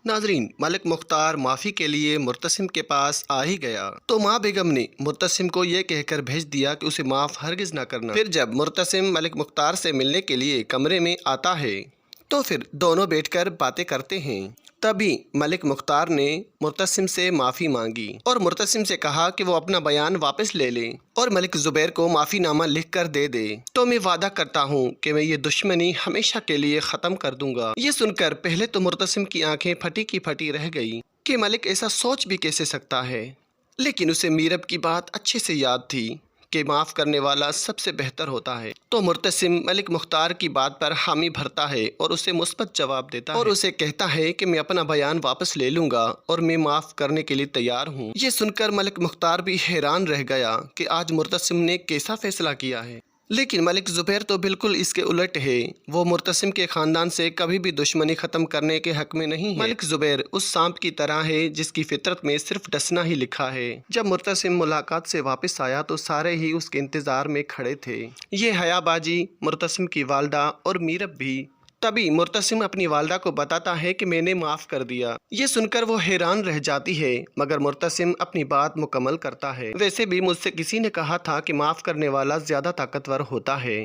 ناظرین، ملک مختار معافی کے لیے مرتسم کے پاس آ ہی گیا تو ماں بیگم نے مرتسم کو یہ کہہ کر بھیج دیا کہ اسے معاف ہرگز نہ کرنا۔ پھر جب مرتسم ملک مختار سے ملنے کے لیے کمرے میں آتا ہے تو پھر دونوں بیٹھ کر باتیں کرتے ہیں۔ تبھی ملک مختار نے مرتسم سے معافی مانگی اور مرتسم سے کہا کہ وہ اپنا بیان واپس لے لے اور ملک زبیر کو معافی نامہ لکھ کر دے دے تو میں وعدہ کرتا ہوں کہ میں یہ دشمنی ہمیشہ کے لیے ختم کر دوں گا۔ یہ سن کر پہلے تو مرتسم کی آنکھیں پھٹی کی پھٹی رہ گئی کہ ملک ایسا سوچ بھی کیسے سکتا ہے، لیکن اسے میرب کی بات اچھے سے یاد تھی کہ معاف کرنے والا سب سے بہتر ہوتا ہے، تو مرتسم ملک مختار کی بات پر حامی بھرتا ہے اور اسے مثبت جواب دیتا ہے اور اسے کہتا ہے کہ میں اپنا بیان واپس لے لوں گا اور میں معاف کرنے کے لیے تیار ہوں۔ یہ سن کر ملک مختار بھی حیران رہ گیا کہ آج مرتسم نے کیسا فیصلہ کیا ہے، لیکن ملک زبیر تو بالکل اس کے الٹ ہے۔ وہ مرتسم کے خاندان سے کبھی بھی دشمنی ختم کرنے کے حق میں نہیں ہے۔ ملک زبیر اس سانپ کی طرح ہے جس کی فطرت میں صرف ڈسنا ہی لکھا ہے۔ جب مرتسم ملاقات سے واپس آیا تو سارے ہی اس کے انتظار میں کھڑے تھے، یہ حیا باجی، مرتسم کی والدہ اور میرب بھی۔ تبھی مرتسم اپنی والدہ کو بتاتا ہے کہ میں نے معاف کر دیا۔ یہ سن کر وہ حیران رہ جاتی ہے، مگر مرتسم اپنی بات مکمل کرتا ہے۔ ویسے بھی مجھ سے کسی نے کہا تھا کہ معاف کرنے والا زیادہ طاقتور ہوتا ہے۔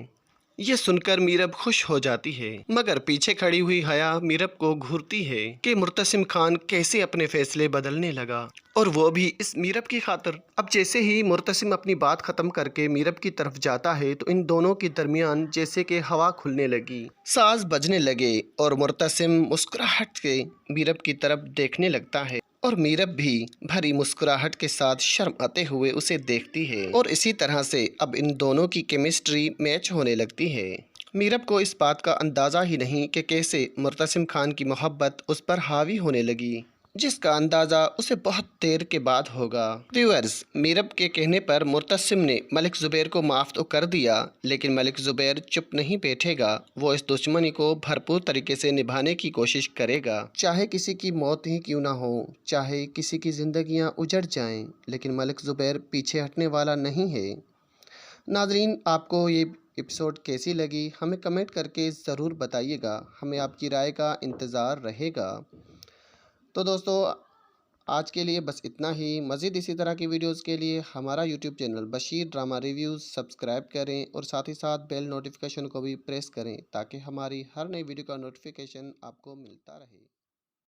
یہ سن کر میرب خوش ہو جاتی ہے، مگر پیچھے کھڑی ہوئی حیا میرب کو گھورتی ہے کہ مرتسم خان کیسے اپنے فیصلے بدلنے لگا، اور وہ بھی اس میرب کی خاطر۔ اب جیسے ہی مرتسم اپنی بات ختم کر کے میرب کی طرف جاتا ہے تو ان دونوں کے درمیان جیسے کہ ہوا کھلنے لگی، ساز بجنے لگے اور مرتسم مسکراہٹ سے میرب کی طرف دیکھنے لگتا ہے اور میرب بھی بھری مسکراہٹ کے ساتھ شرماتے ہوئے اسے دیکھتی ہے، اور اسی طرح سے اب ان دونوں کی کیمسٹری میچ ہونے لگتی ہے۔ میرب کو اس بات کا اندازہ ہی نہیں کہ کیسے مرتسم خان کی محبت اس پر حاوی ہونے لگی، جس کا اندازہ اسے بہت دیر کے بعد ہوگا۔ ویورز، میرب کے کہنے پر مرتسم نے ملک زبیر کو معاف تو کر دیا، لیکن ملک زبیر چپ نہیں بیٹھے گا۔ وہ اس دشمنی کو بھرپور طریقے سے نبھانے کی کوشش کرے گا، چاہے کسی کی موت ہی کیوں نہ ہو، چاہے کسی کی زندگیاں اجڑ جائیں، لیکن ملک زبیر پیچھے ہٹنے والا نہیں ہے۔ ناظرین، آپ کو یہ ایپیسوڈ کیسی لگی ہمیں کمنٹ کر کے ضرور بتائیے گا، ہمیں آپ کی رائے کا انتظار رہے گا۔ تو دوستو، آج کے لیے بس اتنا ہی۔ مزید اسی طرح کی ویڈیوز کے لیے ہمارا YouTube channel Bashir drama reviews subscribe کریں اور ساتھ ہی ساتھ بیل نوٹیفیکیشن کو بھی پریس کریں تاکہ ہماری ہر نئی ویڈیو کا نوٹیفیکیشن آپ کو ملتا رہے۔